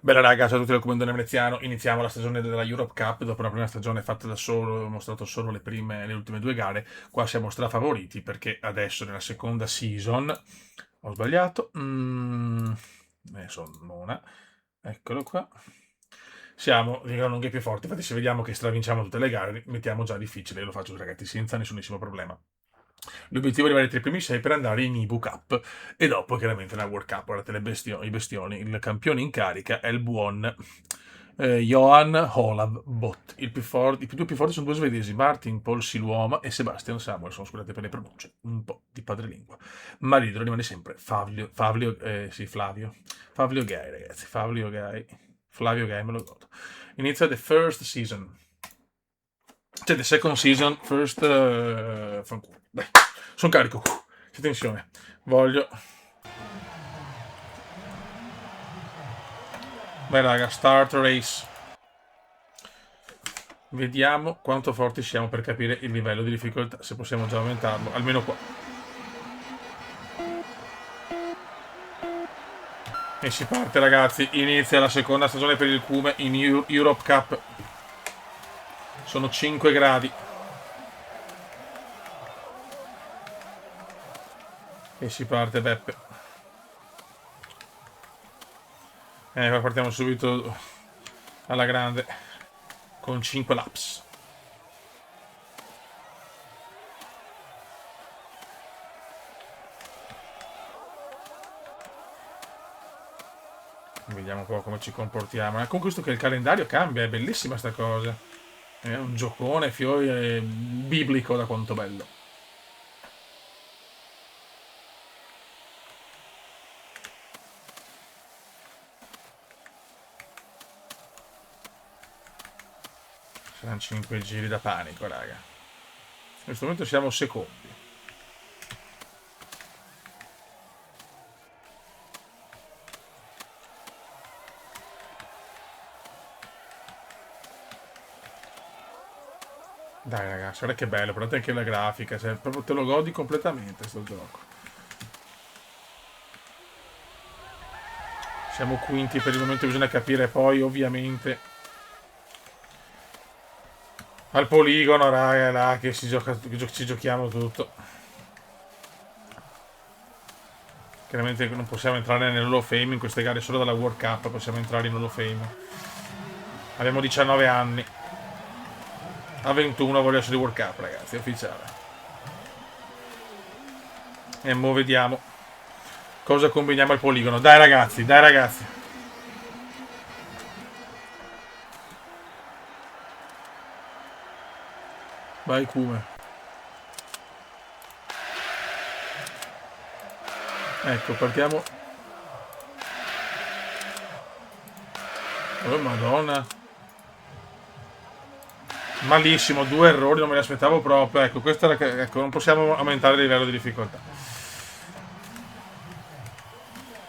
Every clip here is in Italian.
Bella raga, ciao a tutti dal Comandone Veneziano. Iniziamo la stagione della Europe Cup. Dopo una prima stagione fatta da solo, ho mostrato solo le ultime due gare. Qua siamo strafavoriti perché adesso nella seconda season ho sbagliato. Ne sono una. Eccolo qua. Siamo di gran lunga i più forti. Infatti, se vediamo che stravinciamo tutte le gare, mettiamo già difficile. Lo faccio ragazzi senza nessunissimo problema. L'obiettivo è arrivare tra i primi 6 per andare in Ibu Cup e dopo chiaramente nella World Cup. Guardate i bestioni. Il campione in carica è il buon Johan Olav Bott. I due più forti sono due svedesi, Martin Paul Siluoma e Sebastian Samuelsson. Scusate per le pronunce, un po' di padrelingua. Ma l'idolo rimane sempre Flavio Gai, ragazzi. Flavio Gai me lo godo. Inizia the first season. Cioè, the second season, first. Fanculo. Dai, sono carico. C'è tensione. Voglio. Beh, raga, start race. Vediamo quanto forti siamo per capire il livello di difficoltà. Se possiamo già aumentarlo, almeno qua. E si parte, ragazzi. Inizia la seconda stagione per il Cume in Europe Cup. Sono 5 gradi. E si parte, Beppe. Qua partiamo subito alla grande con 5 laps. Vediamo un po' come ci comportiamo. Con questo che il calendario cambia, è bellissima sta cosa. È un giocone, fiori, è biblico da quanto bello. Saranno 5 giri da panico, raga. In questo momento siamo secondi. Dai ragazzi, guarda che bello, guardate anche la grafica, cioè, proprio te lo godi completamente sto gioco. Siamo quinti per il momento, bisogna capire poi ovviamente al poligono, raga, è là che ci giochiamo tutto. Chiaramente non possiamo entrare nell'Hall of Fame in queste gare, solo dalla World Cup possiamo entrare in Hall of Fame. Abbiamo 19 anni. A 21 voglio essere World Cup, ragazzi, è ufficiale. E mo vediamo cosa combiniamo al poligono. Dai ragazzi, dai ragazzi. Vai Kume. Ecco, partiamo. Oh madonna. Malissimo, due errori, non me li aspettavo proprio. Ecco, questo era ecco, non possiamo aumentare il livello di difficoltà.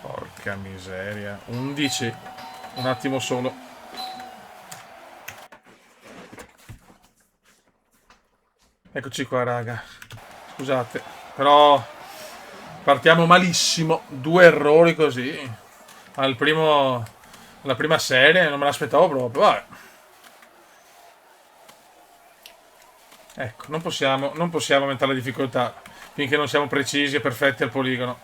Porca miseria. 11. Un attimo solo. Eccoci qua, raga. Scusate, però partiamo malissimo. Due errori così. Al primo. La prima serie non me l'aspettavo proprio. Vabbè. Ecco, non possiamo aumentare la difficoltà finché non siamo precisi e perfetti al poligono.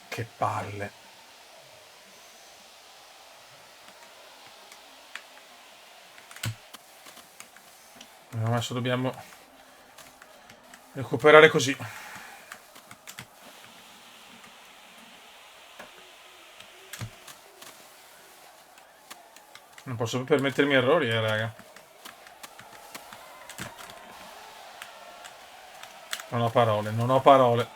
Che palle. Adesso dobbiamo recuperare così. Non posso più permettermi errori, raga. Non ho parole, non ho parole.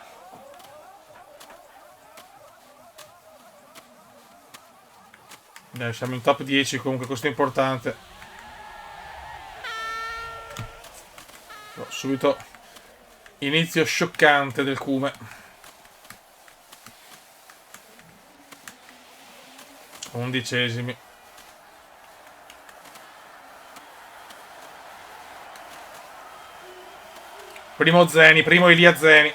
Dai, siamo in top 10 comunque, questo è importante. Subito inizio scioccante del Cume. 11esimi. Primo Zeni, primo Elia Zeni.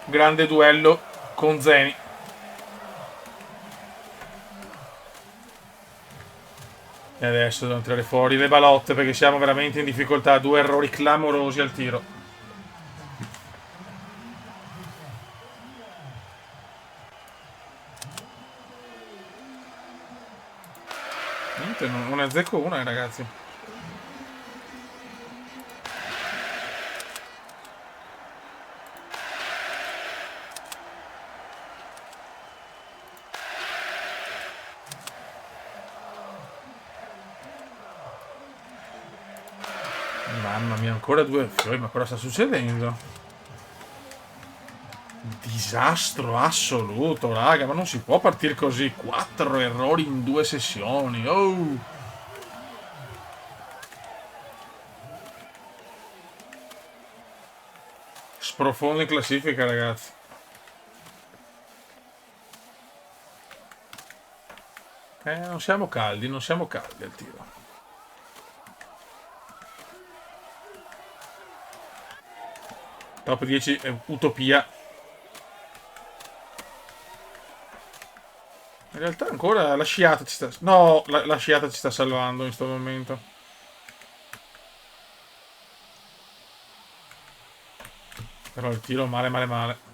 Grande duello con Zeni. E adesso dobbiamo tirare fuori le balotte perché siamo veramente in difficoltà. 2 errori clamorosi al tiro. Niente, non ne azzecco una, ragazzi. Mamma mia, ancora 2 fiori, ma cosa sta succedendo? Disastro assoluto, raga, ma non si può partire così. 4 errori in 2 sessioni. Oh! Sprofondo in classifica, ragazzi. Non siamo caldi, non siamo caldi al tiro. Top 10 è utopia. In realtà ancora la sciata ci sta... No, la sciata ci sta salvando in questo momento. Però il tiro male male male.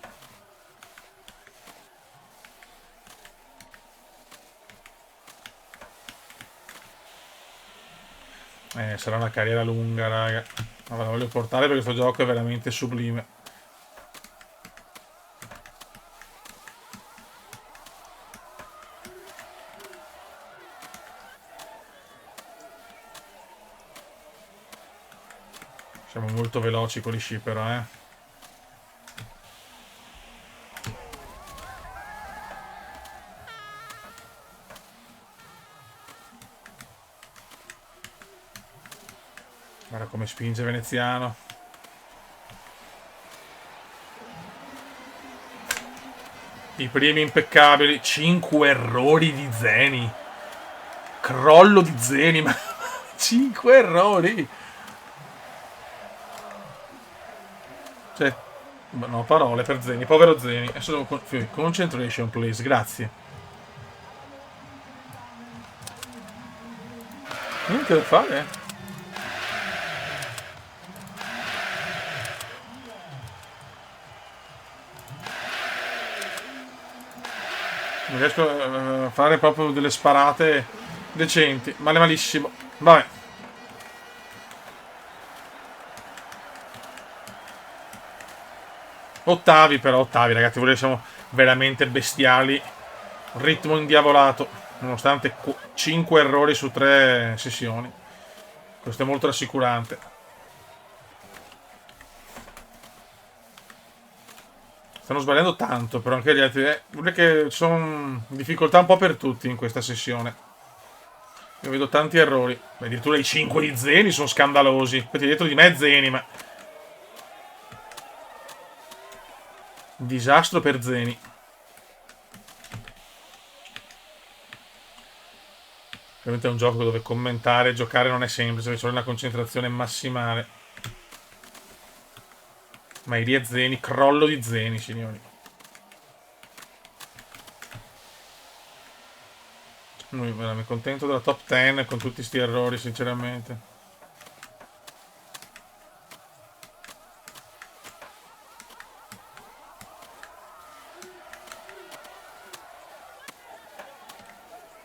Sarà una carriera lunga, raga. Ma ve la voglio portare perché questo gioco è veramente sublime. Siamo molto veloci con gli sci però, Guarda come spinge Veneziano. I primi impeccabili. 5 errori di Zeni. Crollo di Zeni, ma 5 errori. Cioè, non ho parole per Zeni, povero Zeni. Adesso concentration, please, grazie. Niente da fare. Non riesco a fare proprio delle sparate decenti. Male malissimo. Vabbè. Ottavi però, ottavi ragazzi, voi siamo veramente bestiali. Ritmo indiavolato, nonostante 5 errori su 3 sessioni. Questo è molto rassicurante. Stanno sbagliando tanto, però anche gli altri. Vuol dire che ci sono difficoltà un po' per tutti in questa sessione. Io vedo tanti errori. Addirittura i 5 di Zeni sono scandalosi. Poi dietro di me Zeni, ma... Disastro per Zeni. Ovviamente è un gioco dove commentare e giocare non è semplice, perché c'è una concentrazione massimale. Ma Iria Zeni, crollo di Zeni, signori. Mi contento della top 10 con tutti sti errori, sinceramente.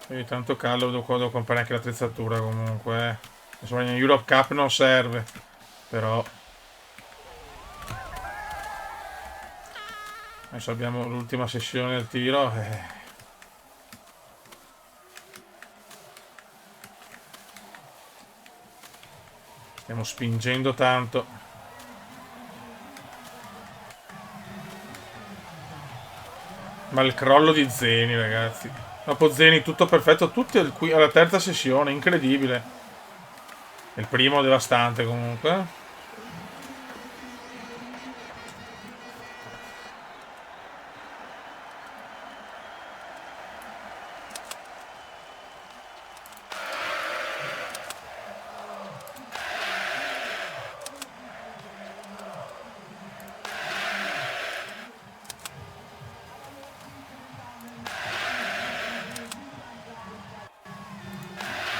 Quindi tanto caldo, devo comprare anche l'attrezzatura comunque. Insomma, in Europe Cup non serve, però... Adesso abbiamo l'ultima sessione del tiro. Stiamo spingendo tanto. Ma il crollo di Zeni, ragazzi. Dopo Zeni tutto perfetto, tutti alla terza sessione, incredibile. Il primo devastante comunque.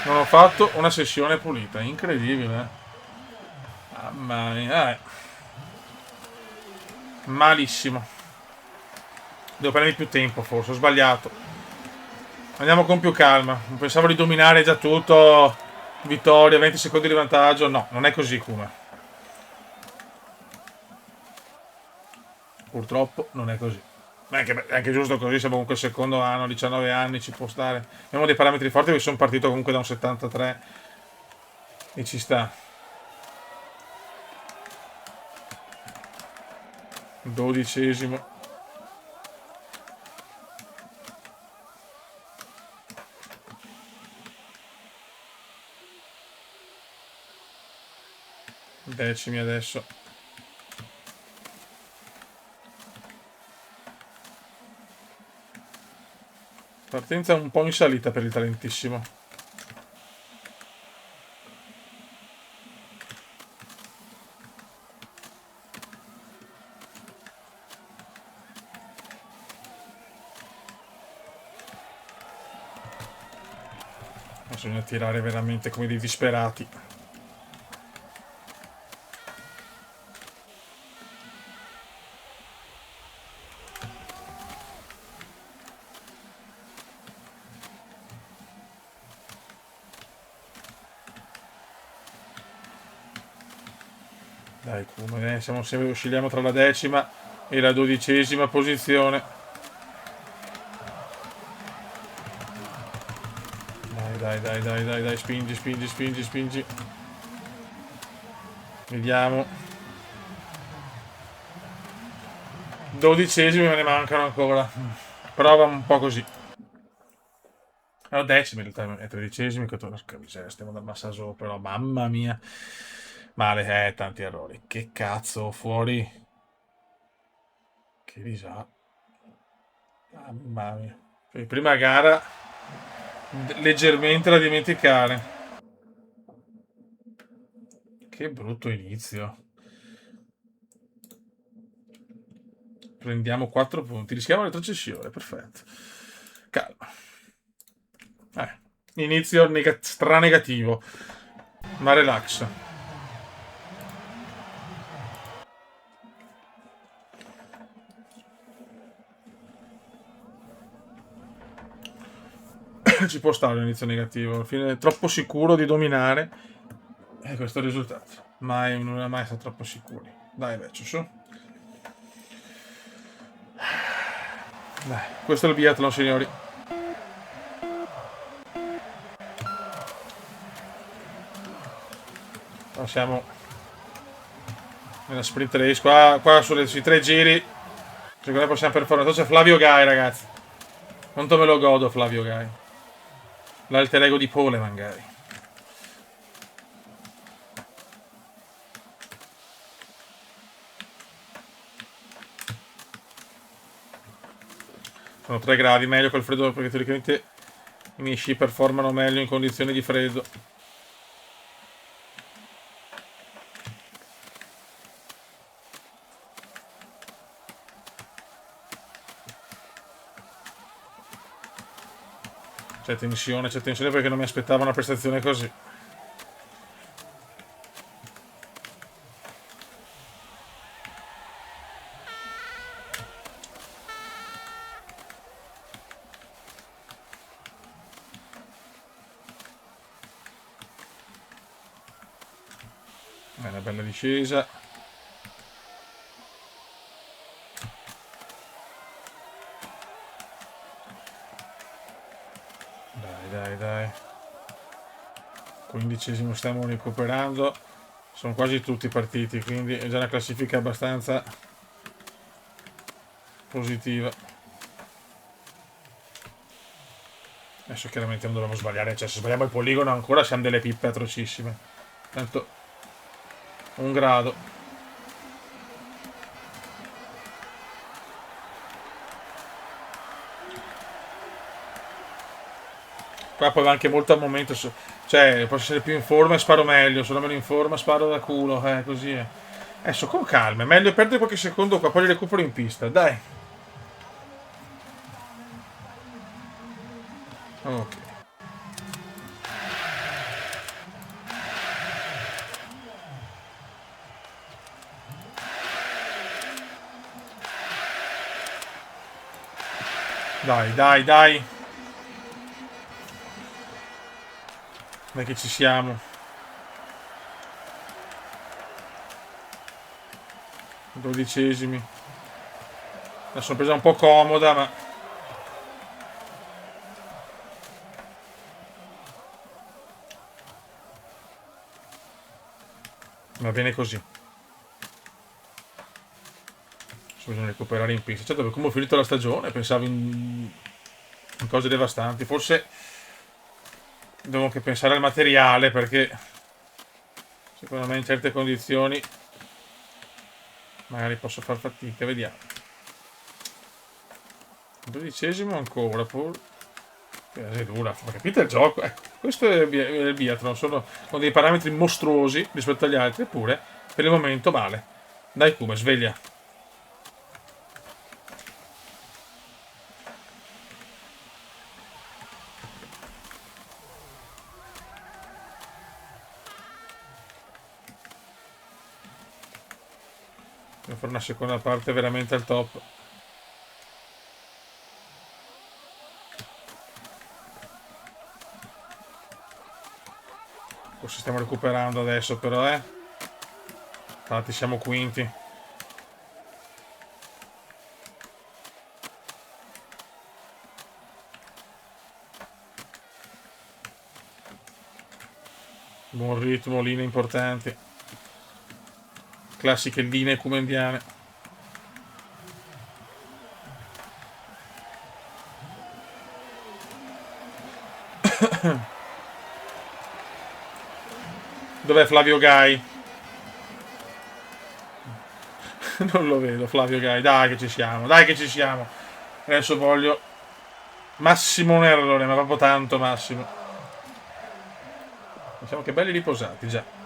Non ho fatto una sessione pulita, incredibile. Mamma mia, malissimo. Devo prendermi più tempo, forse, ho sbagliato. Andiamo con più calma. Pensavo di dominare già tutto. Vittoria, 20 secondi di vantaggio. No, non è così come. Purtroppo non è così. Ma è anche giusto così, siamo comunque il secondo anno, 19 anni, ci può stare. Abbiamo dei parametri forti perché sono partito comunque da un 73 e ci sta. 12esimo. Decimi adesso. Partenza un po' in salita per il talentissimo. Bisogna tirare veramente come dei disperati. Dai, come siamo sempre, oscilliamo tra la 10ª e la 12ª posizione. Dai, spingi, spingi, spingi, spingi. Vediamo. 12esimi me ne mancano ancora. Prova un po' così. No, decimi in realtà, è 13esimi, 14, miseria, stiamo da massa sopra, però, mamma mia. Male, tanti errori. Che cazzo, fuori. Che disastro. Mamma mia. Prima gara, leggermente da dimenticare. Che brutto inizio. Prendiamo 4 punti. Rischiamo la retrocessione. Perfetto. Calma. Inizio stra-negativo. Ma relax. Ci può stare un inizio negativo. Alla fine è troppo sicuro di dominare. E questo è il risultato. Non è mai stato troppo sicuri. Dai, vecchio, su. Dai, questo è il biathlon, signori. Siamo nella sprint race. Qua sui 3 giri. Secondo me possiamo performare. C'è Flavio Gai, ragazzi. Quanto me lo godo, Flavio Gai. L'alter ego di Poleman, Gai. Sono 3 gradi, meglio col freddo perché teoricamente i miei sci performano meglio in condizioni di freddo. C'è tensione perché non mi aspettavo una prestazione così. È una bella discesa. Dai. 15esimo stiamo recuperando. Sono quasi tutti partiti, quindi è già una classifica abbastanza positiva. Adesso chiaramente non dobbiamo sbagliare, cioè se sbagliamo il poligono ancora siamo delle pippe atrocissime. Tanto un grado. Qua poi va anche molto al momento, cioè posso essere più in forma e sparo meglio, sono meno in forma sparo da culo, così è. Adesso con calma, è meglio perdere qualche secondo qua, poi li recupero in pista, dai. Ok. Dai, dai, dai. Dai che ci siamo. 12esimi. Adesso l'ho presa un po' comoda, ma va bene così. Adesso bisogna recuperare in pista. Certo, come ho finito la stagione, pensavo in cose devastanti. Forse devo anche pensare al materiale, perché secondo me in certe condizioni magari posso far fatica. Vediamo. 12esimo ancora. È dura, ma capite il gioco? Ecco, questo è il biathlon, sono con dei parametri mostruosi rispetto agli altri, eppure per il momento male. Dai come, sveglia. Devo fare una seconda parte veramente al top. Forse stiamo recuperando adesso però, eh. Infatti siamo quinti. Buon ritmo, linee importanti. Classiche linee cumendiane. Dov'è Flavio Gai? Non lo vedo, Flavio Gai. Dai che ci siamo, dai che ci siamo. Adesso voglio massimo un errore, ma proprio tanto massimo. Siamo che belli riposati, già.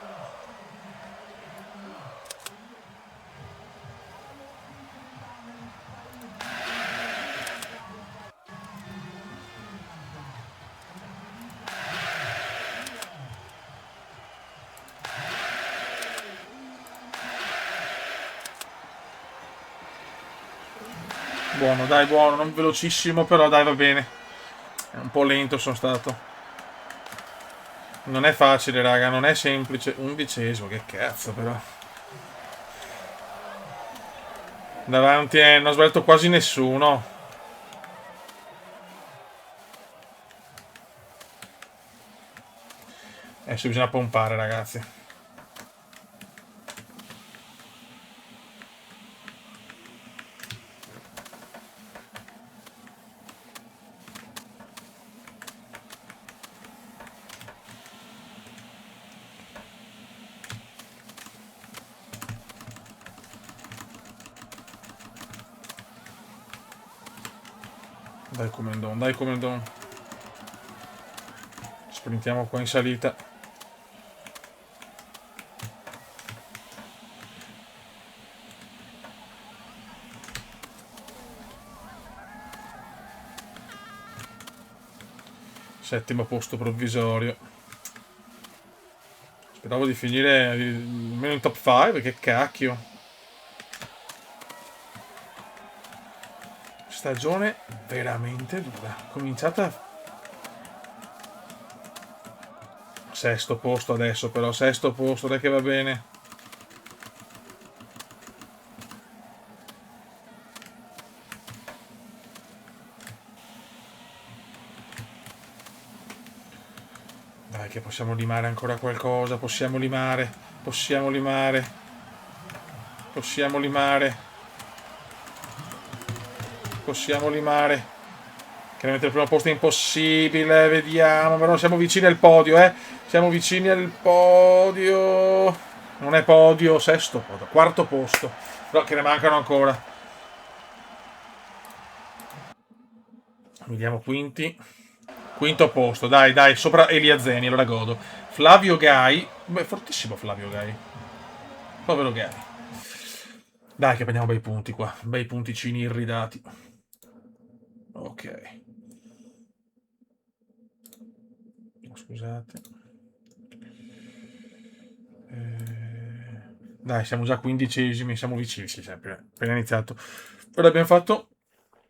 Buono, dai, buono, non velocissimo, però dai, va bene. È un po' lento sono stato. Non è facile, raga, non è semplice. 11esimo, che cazzo, però. Davanti non ho sbagliato quasi nessuno. Adesso bisogna pompare, ragazzi. Dai Comendon, dai Comendon. Sprintiamo qua in salita. Settimo posto provvisorio. Speravo di finire almeno in top 5, che cacchio. Stagione veramente dura. Cominciata sesto posto adesso, però sesto posto, dai che va bene. Dai che possiamo limare ancora qualcosa, possiamo limare, possiamo limare, possiamo limare, possiamo limare. Chiaramente il primo posto è impossibile, vediamo, però siamo vicini al podio, eh. Siamo vicini al podio. Non è podio, sesto podio, quarto posto. Però che ne mancano ancora. Vediamo quinti. Quinto posto, dai, dai, sopra Elia Zeni, allora godo. Flavio Gai. Beh, fortissimo Flavio Gai. Povero Gai. Dai che prendiamo bei punti qua. Bei punticini irridati. Ok. Scusate. Dai, siamo già quindicesimi, siamo vicini, sì, sempre. Appena iniziato. Ora abbiamo fatto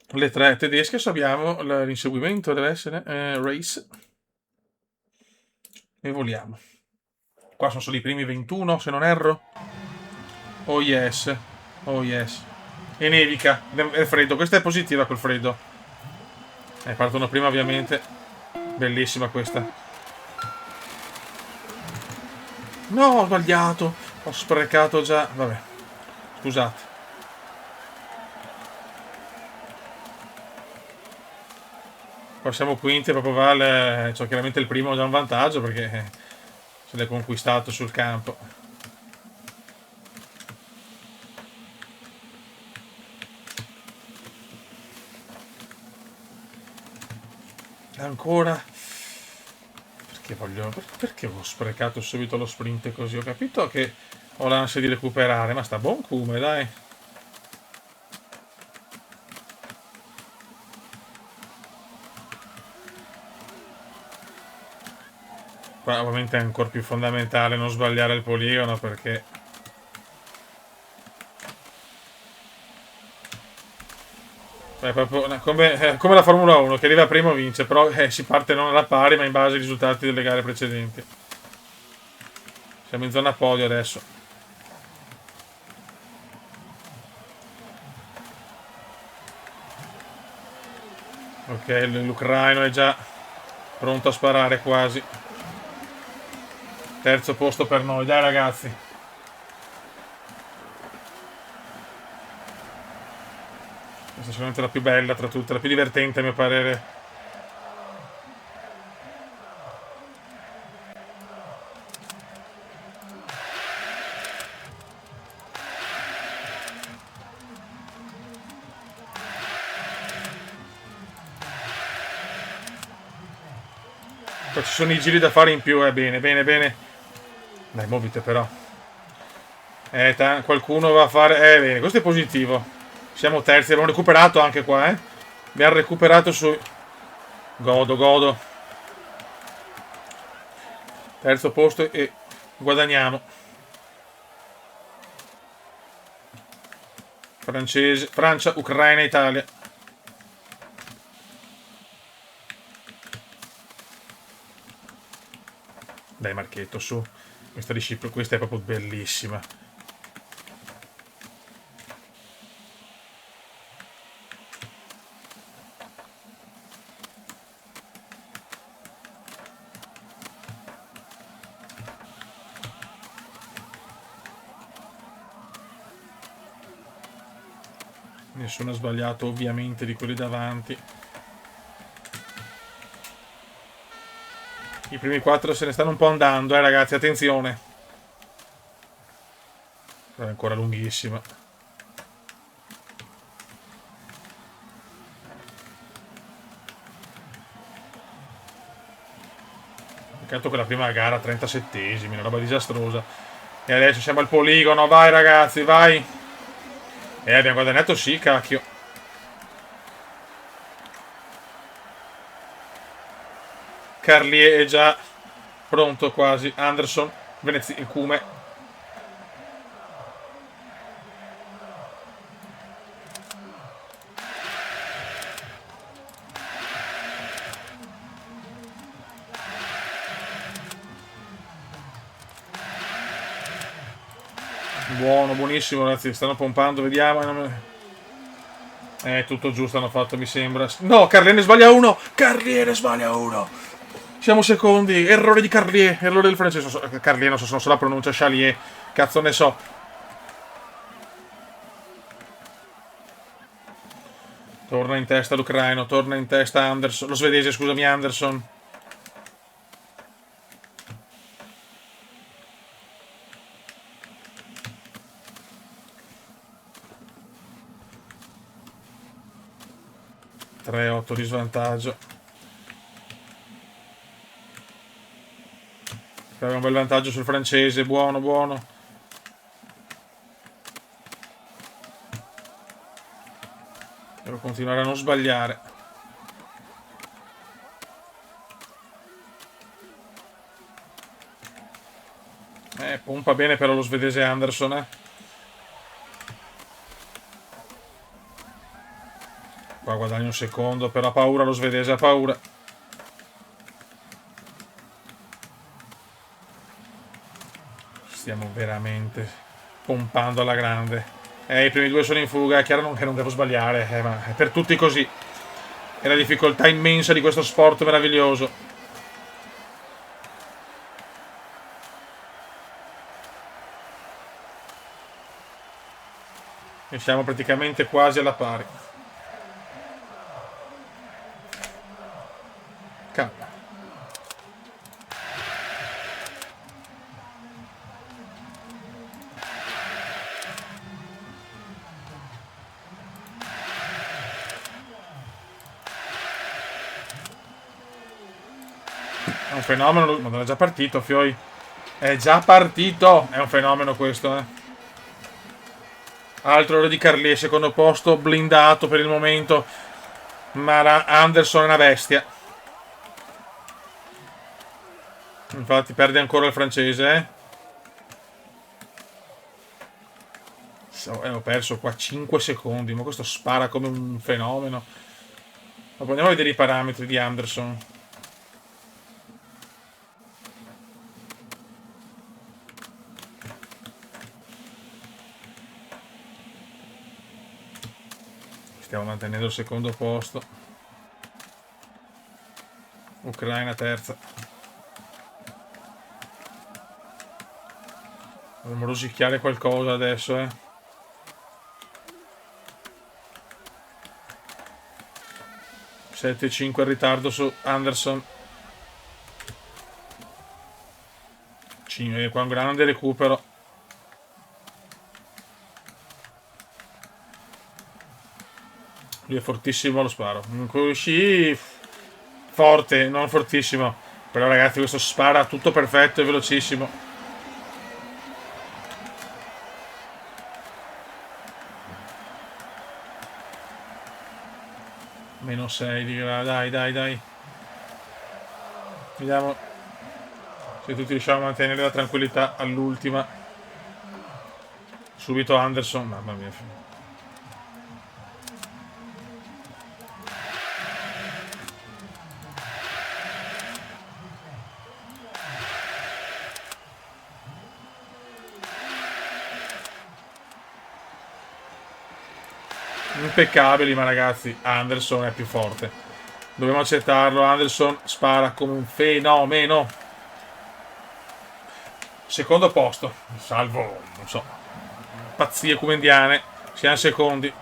Le tre tedesche, adesso abbiamo l'inseguimento, deve essere race, e voliamo. Qua sono solo i primi 21, se non erro. Oh yes, oh yes. E nevica, è freddo, questa è positiva col freddo. Partono prima ovviamente. Bellissima questa. No, ho sbagliato. Ho sprecato già. Vabbè, scusate. Qua siamo quinti, proprio vale. Cioè, chiaramente il primo ha già un vantaggio perché se l'è conquistato sul campo. Ancora. Perché ho sprecato subito lo sprint così? Ho capito che ho l'ansia di recuperare, ma sta buon come, dai. Qua ovviamente è ancora più fondamentale non sbagliare il poligono perché è proprio come la Formula 1 che arriva primo vince, però si parte non alla pari ma in base ai risultati delle gare precedenti. Siamo in zona podio adesso. Ok, l'ucraino è già pronto a sparare quasi. Terzo posto per noi, dai ragazzi. Questa è sicuramente la più bella tra tutte, la più divertente a mio parere. Poi ci sono i giri da fare in più, bene, bene, bene. Dai, muovite però. Qualcuno va a fare. Bene, questo è positivo. Siamo terzi, abbiamo recuperato anche qua, eh. Abbiamo recuperato su. Godo, godo. Terzo posto e guadagniamo. Francese, Francia, Ucraina, Italia. Dai Marchetto, su. Questa disciplina, questa è proprio bellissima. Nessuno ha sbagliato ovviamente di quelli davanti. I primi 4 se ne stanno un po' andando, ragazzi, attenzione. È ancora lunghissima. Peccato che la prima gara 37esimi, una roba disastrosa. E adesso siamo al poligono, vai ragazzi, vai. Abbiamo guadagnato sì, cacchio. Carlier è già pronto quasi. Anderson, Venezia, Cume. Buono, buonissimo, ragazzi. Stanno pompando, vediamo. Tutto giusto hanno fatto, mi sembra. No, Carlier ne sbaglia uno. Carlier ne sbaglia uno. Siamo secondi. Errore di Carlier. Errore del francese. Carlier, non so la pronuncia. Chalier. Cazzo ne so. Torna in testa l'ucraino. Torna in testa Anderson. Lo svedese, scusami, Anderson. (3-8) di svantaggio. Aveva un bel vantaggio sul francese. Buono, buono. Devo continuare a non sbagliare. Pompa bene però lo svedese Anderson, Qua guadagni un secondo, però ha paura lo svedese, ha paura. Stiamo veramente pompando alla grande. I primi due sono in fuga, è chiaro che non devo sbagliare, ma è per tutti così. È la difficoltà immensa di questo sport meraviglioso. E siamo praticamente quasi alla pari. Calma. È un fenomeno, ma non è già partito, Fioi. È già partito! È un fenomeno questo, Altro ore di Carlier, secondo posto, blindato per il momento. Ma Anderson è una bestia. Infatti perde ancora il francese, Ho perso qua 5 secondi, ma questo spara come un fenomeno. Ma andiamo a vedere i parametri di Anderson. Stiamo mantenendo il secondo posto. Ucraina terza. Dovremmo rosicchiare qualcosa adesso, 7-5 in ritardo su Anderson. Qua un grande recupero. Lui è fortissimo allo sparo. Sì, forte, non fortissimo. Però ragazzi, questo spara tutto perfetto e velocissimo. Meno 6 di grado. Dai. Vediamo se tutti riusciamo a mantenere la tranquillità all'ultima. Subito Anderson, mamma mia. Impeccabili, ma ragazzi, Anderson è più forte. Dobbiamo accettarlo. Anderson spara come un fenomeno. Secondo posto, salvo, non so, pazzie cumendiane. Siamo secondi.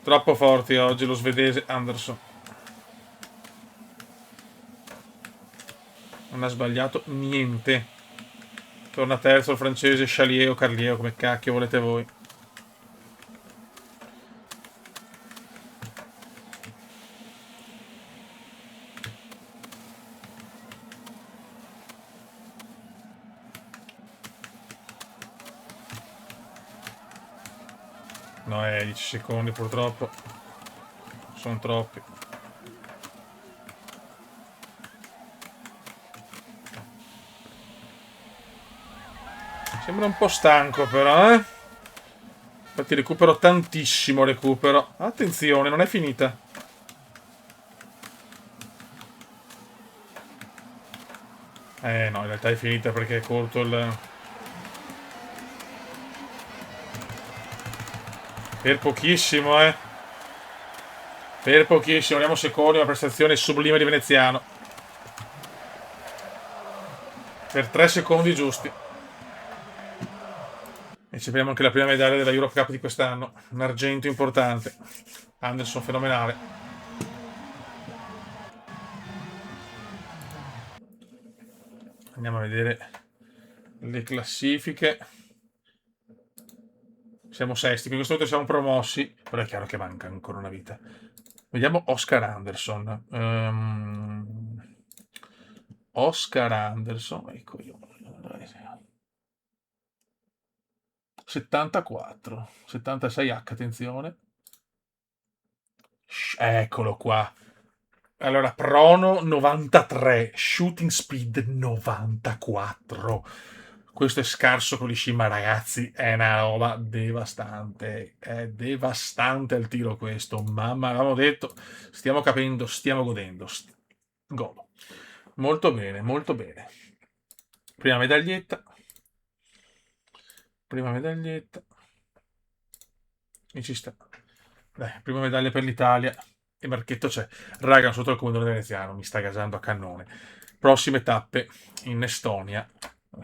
Troppo forti oggi lo svedese Anderson. Non ha sbagliato niente. Torna terzo il francese Chalier o Carlier, come cacchio volete voi. No, 10 secondi purtroppo. Sono troppi. Sembra un po' stanco però, Infatti recupero tantissimo, Attenzione, non è finita. No, in realtà è finita perché è corto il... Per pochissimo, Per pochissimo, andiamo secondi, una prestazione sublime di veneziano. Per 3 secondi giusti. E ci abbiamo anche la prima medaglia della Europe Cup di quest'anno. Un argento importante. Anderson fenomenale. Andiamo a vedere le classifiche. Siamo sesti, quindi questo momento siamo promossi. Però è chiaro che manca ancora una vita. Vediamo Oscar Anderson. Oscar Anderson. Ecco io. 74. 76H, attenzione. Eccolo qua. Allora, prono 93, shooting speed 94. Questo è scarso con l'Ishima, ragazzi, è una roba devastante. È devastante il tiro questo. Mamma, avevamo detto, stiamo capendo, stiamo godendo. Godo. Molto bene, molto bene. Prima medaglietta. Prima medaglietta. E ci sta. Dai, prima medaglia per l'Italia. E Marchetto c'è. Raga, non sotto il comandante veneziano, mi sta gasando a cannone. Prossime tappe in Estonia.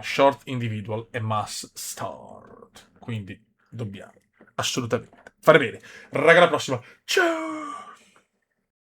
Short individual e mass start. Quindi dobbiamo assolutamente fare bene. Raga, alla prossima. Ciao!